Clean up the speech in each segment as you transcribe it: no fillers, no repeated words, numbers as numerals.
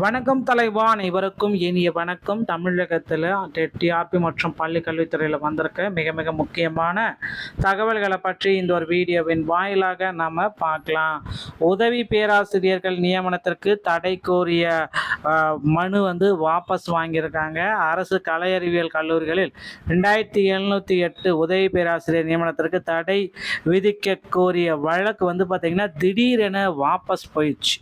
வணக்கம் தலைவா, அனைவருக்கும் இனிய வணக்கம். தமிழகத்தில் டிஆர்பி மற்றும் பள்ளி கல்வித்துறையில் வந்திருக்க மிக மிக முக்கியமான தகவல்களை பற்றி இந்த ஒரு வீடியோவின் வாயிலாக நாம் பார்க்கலாம். உதவி பேராசிரியர்கள் நியமனத்திற்கு தடை கோரிய மனு வாபஸ் வாங்கியிருக்காங்க. அரசு கலை அறிவியல் கல்லூரிகளில் 2708 உதவி பேராசிரியர் நியமனத்திற்கு தடை விதிக்க கோரிய வழக்கு பார்த்திங்கன்னா திடீரென வாபஸ் போயிடுச்சு.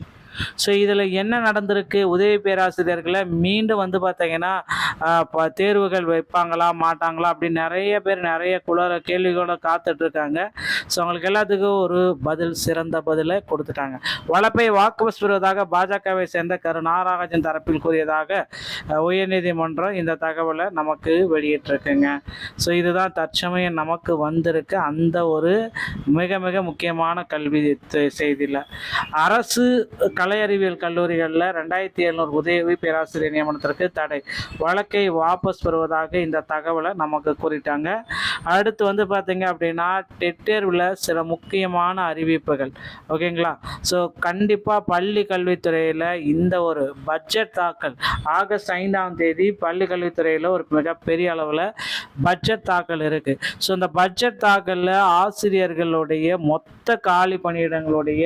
ஸோ இதில் என்ன நடந்திருக்கு, உதவி பேராசிரியர்களை மீண்டும் பார்த்தீங்கன்னா தேர்வுகள் வைப்பாங்களா மாட்டாங்களா அப்படின்னு நிறைய பேர் நிறைய கேள்விகளோட காத்துட்ருக்காங்க. ஸோ அவங்களுக்கு எல்லாத்துக்கும் ஒரு சிறந்த பதிலை கொடுத்துட்டாங்க. வழக்கை வாபஸ் பெறுவதாக பாஜகவை சேர்ந்த நாகராஜன் தரப்பில் கூறியதாக உயர்நீதிமன்றம் இந்த தகவலை நமக்கு வெளியிட்டிருக்குங்க. ஸோ இதுதான் தற்சமயம் நமக்கு வந்திருக்கு அந்த ஒரு மிக மிக முக்கியமான கல்வி செய்தியில். அரசு கலை அறிவியல் கல்லூரிகளில் 2700 உதவி பேராசிரியர் நியமனத்திற்கு தடை, வழக்கை வாபஸ் பெறுவதாக இந்த தகவலை நமக்கு கூறிட்டாங்க. அடுத்து பார்த்தீங்க அப்படின்னா டெட் தேர்வில் சில முக்கியமான அறிவிப்புகள். ஓகேங்களா? ஸோ கண்டிப்பாக பள்ளி கல்வித்துறையில் இந்த ஒரு பட்ஜெட் தாக்கல் ஆகஸ்ட் 5ஆம் தேதி பள்ளி கல்வித்துறையில் ஒரு மிகப்பெரிய அளவில் பட்ஜெட் தாக்கல் இருக்குது. ஸோ இந்த பட்ஜெட் தாக்கலில் ஆசிரியர்களுடைய மொத்த காலி பணியிடங்களுடைய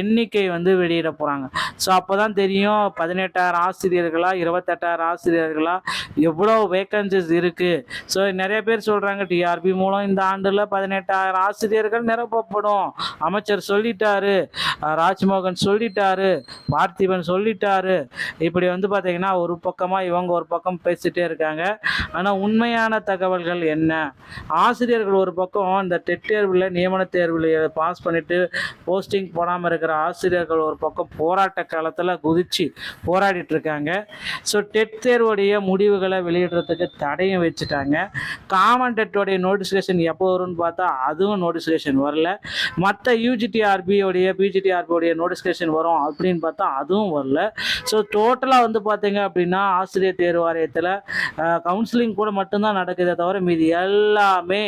எண்ணிக்கை வெளியிட போகிறாங்க. ஸோ அப்போ தான் தெரியும் 18,000 ஆசிரியர்களா 28,000 ஆசிரியர்களா எவ்வளோ வேக்கன்சிஸ் இருக்குது. ஸோ நிறைய பேர் சொல்கிறாங்க டிஆர்பி மூலம் இந்த ஆண்டில் 18,000 ஆசிரியர்கள் நிரப்பப்படும், அமைச்சர் சொல்லிட்டாரு, ராஜ்மோகன் சொல்லிட்டாரு, பார்த்திபன் சொல்லிட்டாரு. இப்படி பார்த்தீங்கன்னா ஒரு பக்கமாக இவங்க ஒரு பக்கம் பேசிகிட்டே இருக்காங்க. ஆனால் உண்மையான தகவல்கள் என்ன? ஆசிரியர்கள் ஒரு பக்கம் இந்த டெட் தேர்வில் நியமன தேர்வில் பாஸ் பண்ணிவிட்டு போஸ்டிங் போடாமல் இருக்கிற ஆசிரியர்கள் ஒரு பக்கம் போராட்ட காலத்தில் குதிச்சு போராடிட்டு இருக்காங்க. ஸோ டெட் தேர்வுடைய முடிவுகளை வெளியிடுறதுக்கு தடையும் வச்சுட்டாங்க. காமன் டெட்டோடைய நோட்டிஃபிகேஷன் எப்போ வரும்னு பார்த்தா அதுவும் நோட்டிஃபிகேஷன் வரல. மற்ற யூஜிடிஆர்பியோடைய பிஜிடிஆர்பியோடைய நோட்டிஃபிகேஷன் வரும் அப்படின்னு பார்த்தா அதுவும் வரல. ஸோ டோட்டலாக பார்த்தீங்க அப்படின்னா ஆசிரியர் தேர்வு வாரியத்தில் கவுன்சிலிங் கூட மட்டும்தான் நடக்குதே தவிர மீது எல்லாமே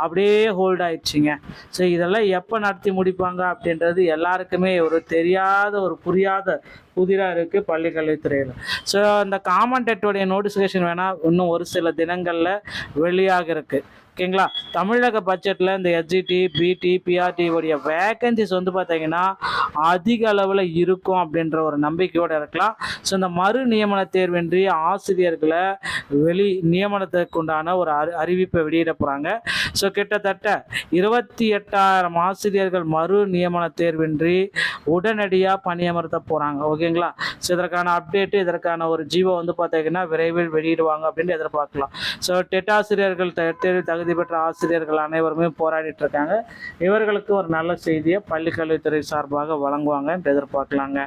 அப்படியே ஹோல்ட் ஆயிடுச்சுங்க. ஸோ இதெல்லாம் எப்போ நடத்தி முடிப்பாங்க அப்படின்றது எல்லாருக்குமே ஒரு தெரியாத ஒரு புரியாத புதிராக இருக்குது பள்ளி கல்வித்துறையில். ஸோ அந்த காமன் டெட்டோடைய நோட்டிஃபிகேஷன் வேணால் இன்னும் ஒரு சில தினங்களில் வெளியாக இருக்குது. ஓகேங்களா? தமிழக பட்ஜெட்டில் இந்த எஸ்ஜிடி பிடி பிஆர்டி உடைய வேக்கன்சிஸ் பார்த்தீங்கன்னா அதிக அளவில் இருக்கும் அப்படின்ற ஒரு நம்பிக்கையோடு இருக்கலாம். ஸோ இந்த மறு நியமன தேர்வின்றி ஆசிரியர்களை நியமனத்துக்கு உண்டான ஒரு அறிவிப்பை வெளியிட போகிறாங்க. ஸோ கிட்டத்தட்ட 28,000 ஆசிரியர்கள் மறு நியமன தேர்வின்றி உடனடியாக பணியமர்த்த போகிறாங்க. ஓகேங்களா? ஸோ இதற்கான அப்டேட்டு இதற்கான ஒரு ஜீவோ பார்த்தீங்கன்னா விரைவில் வெளியிடுவாங்க அப்படின்னு எதிர்பார்க்கலாம். ஸோ டெட் ஆசிரியர்கள் தேர்வு தகுதி பெற்ற ஆசிரியர்கள் அனைவருமே போராடிட்டு இருக்காங்க. இவர்களுக்கு ஒரு நல்ல செய்தியை பள்ளி கல்வித்துறை சார்பாக வழங்குவாங்க என்று எதிர்பார்க்கலாங்க.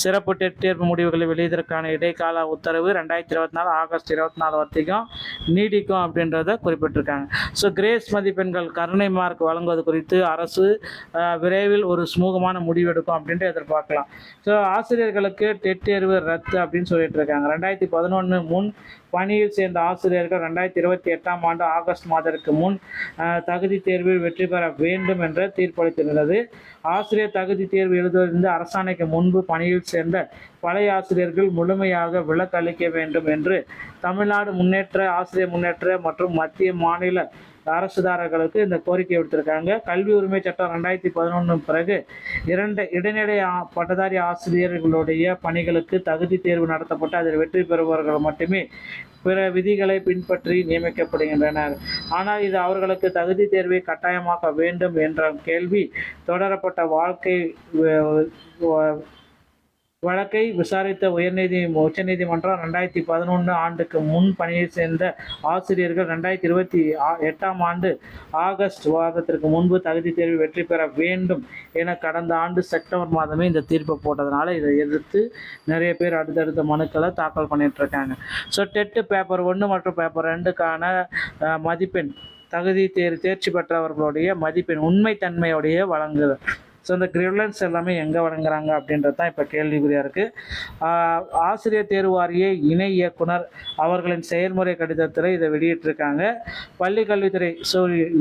சிறப்பு டெட் தேர்வு முடிவுகளை வெளியிடுவதற்கான இடைக்கால உத்தரவு 2024 ஆகஸ்ட் 24 வரைக்கும் நீடிக்கும் அப்படின்றத குறிப்பிட்டிருக்காங்க. ஸோ கிரேஸ் மதிப்பெண்கள் கருணை மார்க் வழங்குவது குறித்து அரசு விரைவில் ஒரு சுமூகமான முடிவெடுக்கும் அப்படின்ட்டு எதிர்பார்க்கலாம். ஸோ ஆசிரியர்களுக்கு டெட் தேர்வு ரத்து அப்படின்னு சொல்லிட்டு இருக்காங்க. 2011 முன் பணியில் சேர்ந்த ஆசிரியர்கள் 2028ஆம் ஆண்டு ஆகஸ்ட் மாதத்திற்கு முன் தகுதி தேர்வில் வெற்றி பெற வேண்டும் என்ற தீர்ப்பளித்திருந்தது. ஆசிரியர் தகுதி தேர்வு எழுதுவதிலிருந்து அரசாணைக்கு முன்பு பணியில் சேர்ந்த பழைய ஆசிரியர்கள் முழுமையாக விலக்கு அளிக்க வேண்டும் என்று தமிழ்நாடு ஆசிரியர் முன்னேற்ற மற்றும் மத்திய மாநில அரசுதாரர்களுக்கு இந்த கோரிக்கை விடுத்திருக்காங்க. கல்வி உரிமை சட்டம் 2011 பிறகு இடைநிலை பட்டதாரி ஆசிரியர்களுடைய பணிகளுக்கு தகுதி தேர்வு நடத்தப்பட்டு அதில் வெற்றி பெறுபவர்கள் மட்டுமே பிற விதிகளை பின்பற்றி நியமிக்கப்படுகின்றனர். ஆனால் இது அவர்களுக்கு தகுதி தேர்வை கட்டாயமாக்க வேண்டும் என்ற கேள்வி தொடரப்பட்ட வழக்கை விசாரித்த உச்சநீதிமன்றம் 2011 ஆண்டுக்கு முன் பணியில் சேர்ந்த ஆசிரியர்கள் 2028ஆம் ஆண்டு ஆகஸ்ட் மாதத்திற்கு முன்பு தகுதி தேர்வில் வெற்றி பெற வேண்டும் என கடந்த ஆண்டு செப்டம்பர் மாதமே இந்த தீர்ப்பை போட்டதுனால இதை எதிர்த்து நிறைய பேர் அடுத்தடுத்த மனுக்களை தாக்கல் பண்ணிட்டு இருக்காங்க. ஸோ டெட்டு பேப்பர் 1 மற்றும் பேப்பர் 2க்கான மதிப்பெண் தகுதி தேர்ச்சி பெற்றவர்களுடைய மதிப்பெண் உண்மைத்தன்மையுடைய வழங்குதல். ஸோ இந்த கிரிவலன்ஸ் எல்லாமே எங்கே வழங்குறாங்க அப்படின்றது தான் இப்போ கேள்விக்குறியாக இருக்குது. ஆசிரியர் தேர்வு வாரிய இணை இயக்குனர் அவர்களின் செயல்முறை கடிதத்தில் இதை வெளியிட்டிருக்காங்க. பள்ளி கல்வித்துறை, ஸோ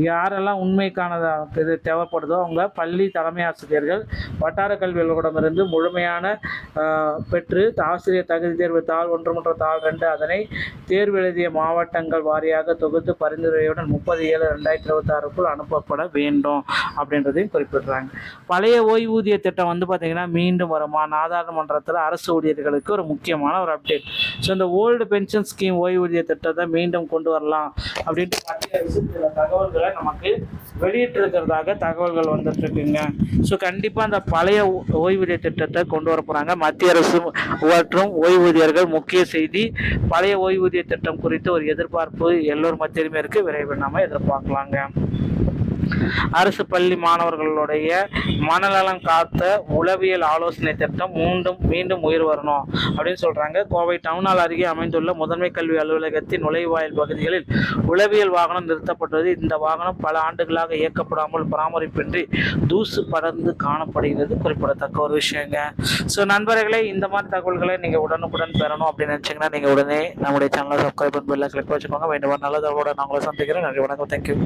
யாரெல்லாம் உண்மைக்கானதா இது தேவைப்படுதோ அவங்க பள்ளி தலைமை ஆசிரியர்கள் வட்டார கல்வி அலுவலகமிருந்து முழுமையான பெற்று ஆசிரியர் தகுதி தேர்வு தாள் 1 மற்றும் தாள் 2 அதனை தேர்வு எழுதிய மாவட்டங்கள் வாரியாக தொகுத்து பரிந்துரையுடன் 30/7/2026க்குள் அனுப்பப்பட வேண்டும் அப்படின்றதையும் குறிப்பிடுறாங்க. பழைய ஓய்வூதிய திட்டம் வந்து பார்த்திங்கன்னா மீண்டும் வருமா? நாடாளுமன்றத்தில் அரசு ஊழியர்களுக்கு ஒரு முக்கியமான ஒரு அப்டேட். ஸோ இந்த ஓல்டு பென்ஷன் ஸ்கீம் ஓய்வூதிய திட்டத்தை மீண்டும் கொண்டு வரலாம் அப்படின்ட்டு மத்திய அரசு சில தகவல்களை நமக்கு வெளியிட்டிருக்கிறதாக தகவல்கள் வந்துட்டு இருக்குங்க. ஸோ கண்டிப்பாக அந்த பழைய ஓய்வூதிய திட்டத்தை கொண்டு வர போகிறாங்க மத்திய அரசு மற்றும் ஓய்வூதியர்கள். முக்கிய செய்தி, பழைய ஓய்வூதிய திட்டம் குறித்து ஒரு எதிர்பார்ப்பு எல்லோரும் மத்தியிலுமே இருக்குது. விரைவில் நாம எதிர்பார்க்கலாங்க. அரசு பள்ளி மாணவர்களுடைய மனநலம் காத்த உளவியல் ஆலோசனை திட்டம் மீண்டும் உயிர் வரணும் அப்படின்னு சொல்றாங்க. கோவை டவுனால் அருகே அமைந்துள்ள முதன்மை கல்வி அலுவலகத்தின் நுழைவாயில் பகுதிகளில் உளவியல் வாகனம் நிறுத்தப்பட்டது. இந்த வாகனம் பல ஆண்டுகளாக இயக்கப்படாமல் பராமரிப்பின்றி தூசு படர்ந்து காணப்படுகிறது. குறிப்பிடத்தக்க ஒரு விஷயங்க. ஸோ நண்பர்களே, இந்த மாதிரி தகவல்களை நீங்கள் உடனுக்குடன் பெறணும் அப்படின்னு நினச்சிங்கன்னா நீங்கள் உடனே நம்முடைய சேனலை சப்ஸ்கிரைப் பண்ணி பெல்லை கிளிக் வச்சுக்கோங்க. வேண்டும் நல்ல தகவலோட நான் உங்களை சந்திக்கிறேன். நன்றி, வணக்கம், தேங்க்யூ.